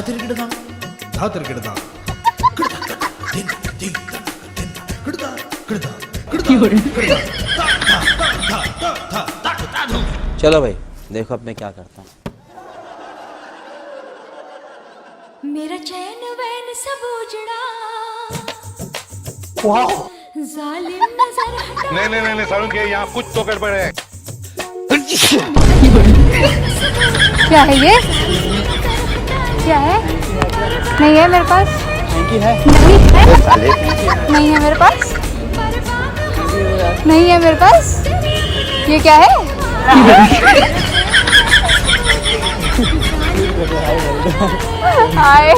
धातरिकिडदा धातरिकिडदा चलो भाई देखो अब मैं क्या करता हूँ। मेरा चैन वैन सब उजड़ा, जालिम नजर हटा। नहीं सारुण के यहाँ कुछ तो गड़बड़ है। क्या है ये? क्या है? नहीं है मेरे पास। नहीं है। नहीं है मेरे पास। नहीं है मेरे पास। ये क्या है? हाय